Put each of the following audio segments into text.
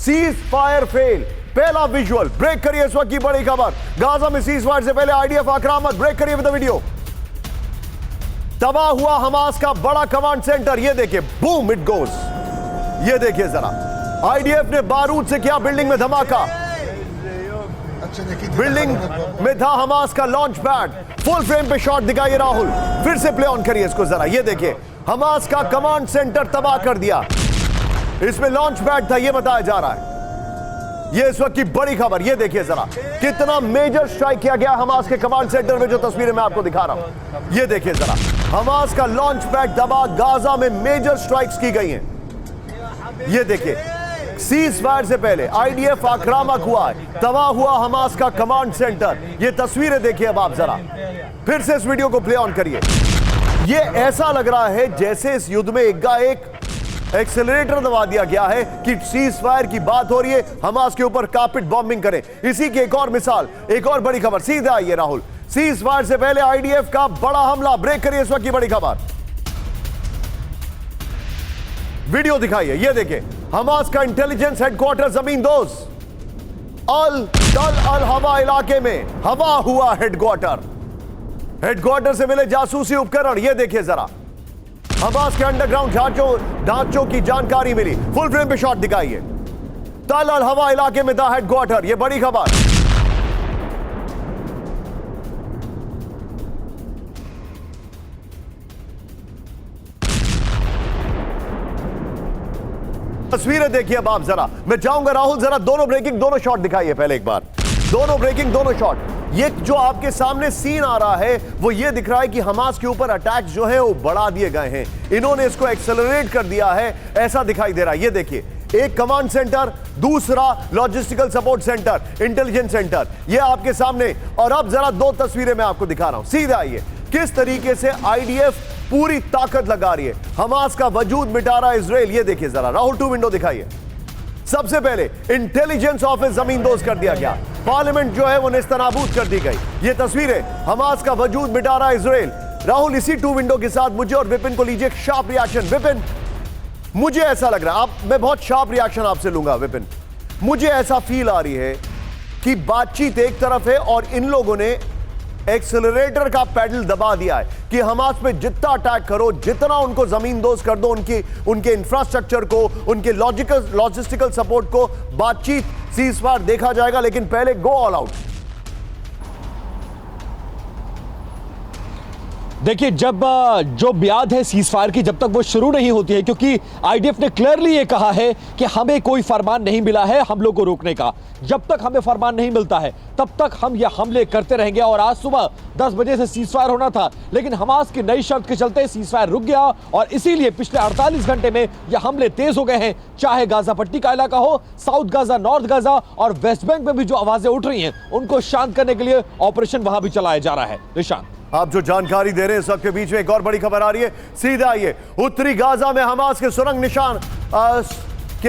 Seize fire fail. पहला visual, break करिए इस वक्त की बड़ी खबर। गाजा में सीज फायर से पहले आईडीएफ आक्रामक, ब्रेक करिए विद द वीडियो। तबाह हुआ हमास का बड़ा कमांड सेंटर, ये देखिए, बूम इट गोज। ये देखिए जरा, आईडीएफ ने बारूद से किया बिल्डिंग में धमाका। बिल्डिंग में था हमास का लॉन्च पैड। फुल फ्रेम पे शॉट दिखाइए राहुल, फिर से प्ले ऑन करिए इसको जरा। ये देखिए, हमास का कमांड सेंटर तबाह कर दिया। इसमें लॉन्च पैड था, ये बताया जा रहा है। ये इस वक्त की बड़ी खबर, ये देखिए जरा, कितना मेजर स्ट्राइक किया गया हमास के कमांड सेंटर में, जो तस्वीरें मैं आपको दिखा रहा हूं। ये देखिए जरा, हमास का लॉन्च पैड दबा, गाजा में मेजर स्ट्राइक्स की गई हैं। ये देखिए, सीज फायर से पहले आईडीएफ आक्रामक हुआ है, तबाह हुआ हमास का कमांड सेंटर। ये तस्वीरें देखिए अब आप जरा, फिर से इस वीडियो को प्ले ऑन करिए। ये ऐसा लग रहा है जैसे इस युद्ध में एक एक्सेलरेटर दबा दिया गया है कि सीज फायर की बात हो रही है, हमास के ऊपर कार्पेट बॉम्बिंग करें। इसी की एक और मिसाल, एक और बड़ी खबर, सीधा आइए राहुल। सीज फायर से पहले आईडीएफ का बड़ा हमला, ब्रेक करिए इस वक्त की बड़ी खबर। वीडियो दिखाइए, ये देखिए, हमास का इंटेलिजेंस हेडक्वार्टर जमीन दोज अल हवा इलाके में हवा हुआ हेडक्वार्टर से मिले जासूसी उपकरण। ये देखिए जरा, हमास के अंडरग्राउंड ढांचों की जानकारी मिली। फुल फ्रेम पे शॉट दिखाइए। तल अल हवा इलाके में था हेडक्वार्टर, ये बड़ी खबर। तस्वीरें देखिए अब आप जरा। मैं चाहूंगा राहुल जरा दोनों ब्रेकिंग, दोनों शॉट दिखाइए पहले एक बार। दोनों ब्रेकिंग, दोनों शॉट। ये जो आपके सामने सीन आ रहा है वो ये दिख रहा है कि हमास के ऊपर अटैक्स जो है वो बढ़ा दिए गए हैं। इन्होंने इसको एक्सेलरेट कर दिया है, ऐसा दिखाई दे रहा है। ये देखिए, एक कमांड सेंटर, दूसरा logistical support centre, intelligence centre, ये आपके सामने। और अब जरा दो तस्वीरें मैं आपको दिखा रहा हूं, सीधा आइए। किस तरीके से आईडीएफ पूरी ताकत लगा रही है, हमास का वजूद मिटा रहा है इजराइल। ये देखिए जरा राहुल, 2 विंडो दिखाइए। सबसे पहले इंटेलिजेंस ऑफिस जमींदोज कर दिया गया, पार्लियामेंट जो है वो नेस्तनाबूद कर दी गई। ये तस्वीरें, हमास का वजूद मिटा रहा है इजराइल। राहुल, इसी 2 विंडो के साथ मुझे और विपिन को लीजिए एक शार्प रिएक्शन। विपिन, मुझे ऐसा लग रहा है, मैं बहुत शार्प रिएक्शन आपसे लूंगा विपिन। मुझे ऐसा फील आ रही है कि बातचीत एक तरफ है और इन लोगों ने एक्सेलरेटर का पैडल दबा दिया है कि हमास पे जितना अटैक करो, जितना उनको जमींदोज कर दो, उनके इंफ्रास्ट्रक्चर को, उनके लॉजिस्टिकल सपोर्ट को। बातचीत, सीज फायर देखा जाएगा, लेकिन पहले गो ऑल आउट। देखिए, जब जो ब्याद है सीज फायर की, जब तक वो शुरू नहीं होती है, क्योंकि आईडीएफ ने क्लियरली ये कहा है कि हमें कोई फरमान नहीं मिला है हमलों को रोकने का। जब तक हमें फरमान नहीं मिलता है तब तक हम ये हमले करते रहेंगे। और आज सुबह 10 बजे से सीज फायर होना था, लेकिन हमास की नई शर्त के चलते सीज फायर रुक गया और इसीलिए पिछले 48 घंटे में ये हमले तेज हो गए हैं। चाहे गाजा पट्टी का इलाका हो, साउथ गाजा, नॉर्थ गाजा और वेस्ट बैंक में भी जो आवाजें उठ रही हैं उनको शांत करने के लिए ऑपरेशन वहां भी चलाया जा रहा है। निशांत, आप जो जानकारी दे रहे हैं, सबके बीच में एक और बड़ी खबर आ रही है। सीधा आइए, उत्तरी गाजा में हमास के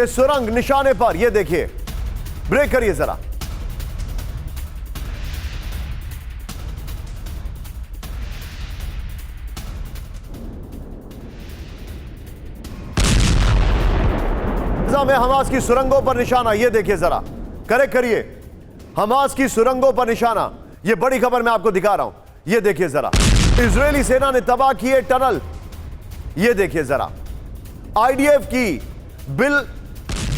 सुरंग निशाने पर, ये देखिए, ब्रेक करिए जरा। गाजा में हमास की सुरंगों पर निशाना, ये देखिए जरा, करेक्ट करिए, हमास की सुरंगों पर निशाना। ये बड़ी खबर मैं आपको दिखा रहा हूं, ये देखिए जरा, इजरायली सेना ने तबाह किए टनल। ये देखिए जरा, आईडीएफ की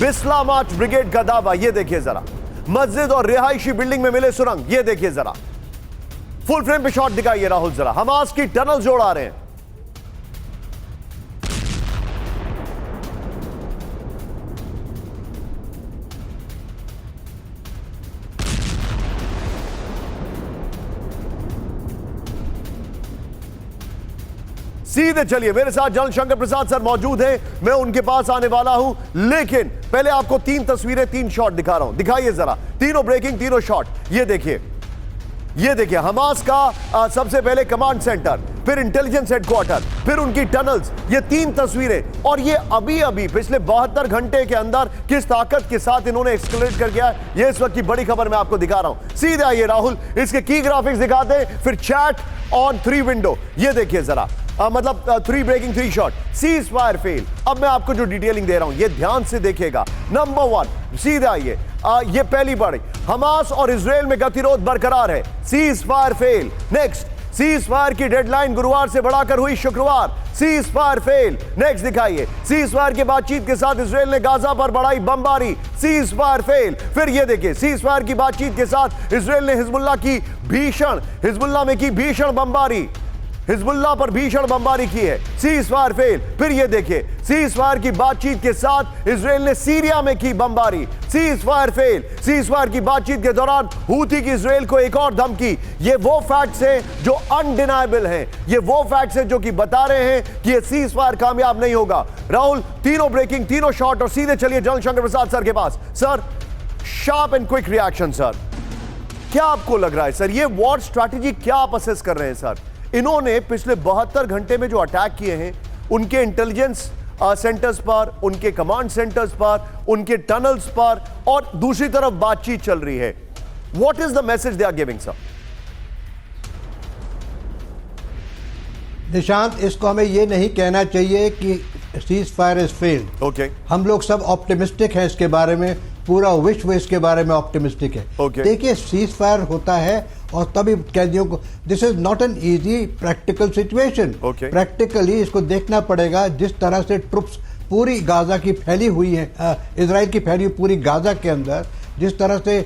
बिस्ला मार्च ब्रिगेड का दावा। ये देखिए जरा, मस्जिद और रिहायशी बिल्डिंग में मिले सुरंग। ये देखिए जरा, फुल फ्रेम पे शॉट दिखाइए राहुल जरा, हमास की टनल जोड़ा रहे हैं। सीधे चलिए, मेरे साथ जनरल शंकर प्रसाद सर मौजूद हैं, मैं उनके पास आने वाला हूं, लेकिन पहले आपको 3 तस्वीरें, 3 शॉट दिखा रहा हूं। दिखाइए जरा, तीनों ब्रेकिंग, तीनों शॉट। ये देखिए, ये देखिए, हमास का सबसे पहले कमांड सेंटर, फिर इंटेलिजेंस हेडक्वार्टर, फिर उनकी टनल्स। ये 3 तस्वीरें, और ये अभी पिछले 72 घंटे के अंदर किस ताकत के साथ इन्होंने एक्सक्लेट कर गया, ये इस वक्त की बड़ी खबर मैं आपको दिखा रहा हूं। सीधे आइए राहुल, इसके की ग्राफिक्स दिखाते हैं, फिर चैट ऑन 3 विंडो। ये देखिए जरा, मतलब 3 breaking 3 shot, cease fire fail. अब मैं आपको जो डिटेलिंग दे रहा हूं ये ध्यान से देखिएगा। नंबर 1 सीधा ये पहली बारी, हमास और इजराइल में गतिरोध बरकरार है, seize fire fail. Next, cease fire की डेडलाइन गुरुवार से बढ़ाकर हुई शुक्रवार, सीज फायर फेल। नेक्स्ट दिखाइए, सीज फायर की बातचीत के साथ इजराइल ने गाजा पर बढ़ाई बमबारी, सीज फायर फेल। फिर ये देखिए, सीज फायर की बातचीत के साथ इजराइल ने हिजबुल्लाह में की भीषण बमबारी, हिजबुल्लाह पर भीषण बमबारी की है, सीज फायर फेल। फिर ये देखिए, सीज फायर की बातचीत के साथ इजराइल ने सीरिया में की बमबारी, seize fire fail. Cease fire की बातचीत के दौरान हूती की इजराइल को एक और धमकी। ये वो फैक्ट्स हैं जो अनडिनाइबल हैं, ये वो फैक्ट्स हैं जो कि बता रहे हैं कि ये सीज फायर कामयाब नहीं होगा। राहुल, तीनों ब्रेकिंग, तीनों शॉट, और सीधे चलिए जनरल शंकर प्रसाद सर के पास। Sir, sharp and quick reaction sir, क्या आपको लग रहा है सर, ये वॉर स्ट्रैटेजी क्या आप असेस कर रहे हैं सर? इन्होंने पिछले 72 घंटे में जो अटैक किए हैं, उनके इंटेलिजेंस सेंटर्स पर, उनके कमांड सेंटर्स पर, उनके टनल्स पर, और दूसरी तरफ बातचीत चल रही है। What is the message they are giving sir? Nishant, इसको हमें ये नहीं कहना चाहिए कि cease fire is failed. Okay, हम लोग सब ऑप्टिमिस्टिक हैं इसके बारे में, पूरा विश्व इसके बारे में ऑप्टिमिस्टिक है। Okay. देखिए, सीज फायर होता है और तभी कैदियों को, this is not an easy practical situation. Okay. Practically इसको देखना पड़ेगा। जिस तरह से ट्रुप्स पूरी गाजा की फैली हुई है, इजराइल की फैली हुई पूरी गाजा के अंदर, जिस तरह से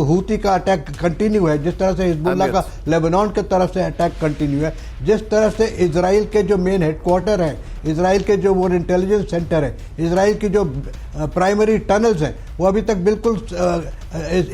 हूती का अटैक कंटिन्यू है, जिस तरह से हिजबुल्लाह का लेबनान की तरफ से अटैक कंटिन्यू है, जिस तरह से इजराइल के जो मेन हेडक्वार्टर है, इजराइल के जो वो इंटेलिजेंस सेंटर है, इजराइल की जो प्राइमरी टनल्स हैं, वो अभी तक बिल्कुल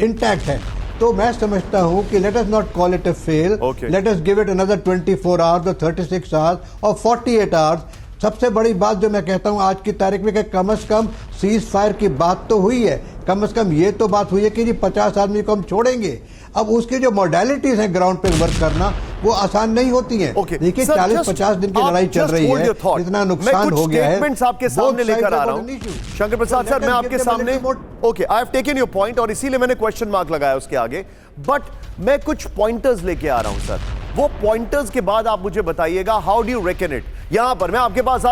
इंटैक्ट है। तो मैं समझता हूं कि let us not call it a fail, let us give it another 24 hours और 36 आवर्स और 48 आवर्स। सबसे बड़ी बात जो मैं कहता हूं आज की तारीख में कि कम से कम सीज फायर की बात तो हुई है, कम से कम ये तो बात हुई है कि जी 50 आदमी को हम छोड़ेंगे। अब उसकी जो मॉडलिटीज हैं ग्राउंड पे वर्क करना, वो आसान नहीं होती हैं। देखिए, 40-50 दिन की लड़ाई चल रही है, इतना नुकसान हो गया है। मैं आपके सामने लेकर आ रहा हूं शंकर प्रसाद सर, मैं आपके सामने, okay, I have taken your point और इसीलिए मैंने क्वेश्चन मार्क लगाया उसके आगे, बट मैं कुछ पॉइंटर्स लेके आ रहा हूं सर। वो पॉइंटर्स के बाद आप मुझे बताइएगा how do you reckon it. यहां पर मैं आपके पास